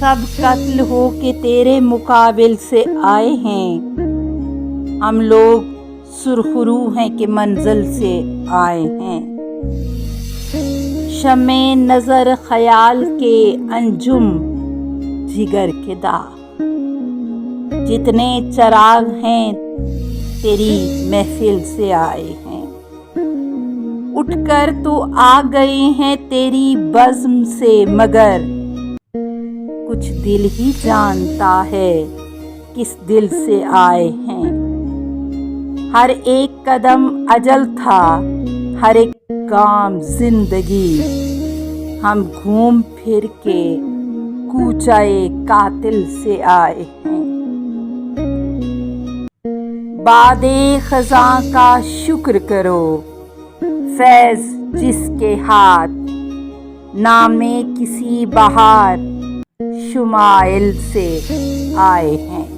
सब कत्ल हो के तेरे मुकाबिल से आए हैं। हम लोग सुरखरू हैं कि मंजिल से आए हैं। शमे नजर ख्याल के अंजुम जिगर के दाग, जितने चराग हैं तेरी महफिल से आए हैं। उठकर तो आ गए हैं तेरी बज़्म से, मगर कुछ दिल ही जानता है किस दिल से आए हैं। हर एक कदम अजल था, हर एक काम जिंदगी, हम घूम फिर के कूचाए कातिल से आए हैं। बादे खज़ां का शुक्र करो, फैज़ जिसके हाथ, नामे किसी बहार शुमाइल से आए हैं।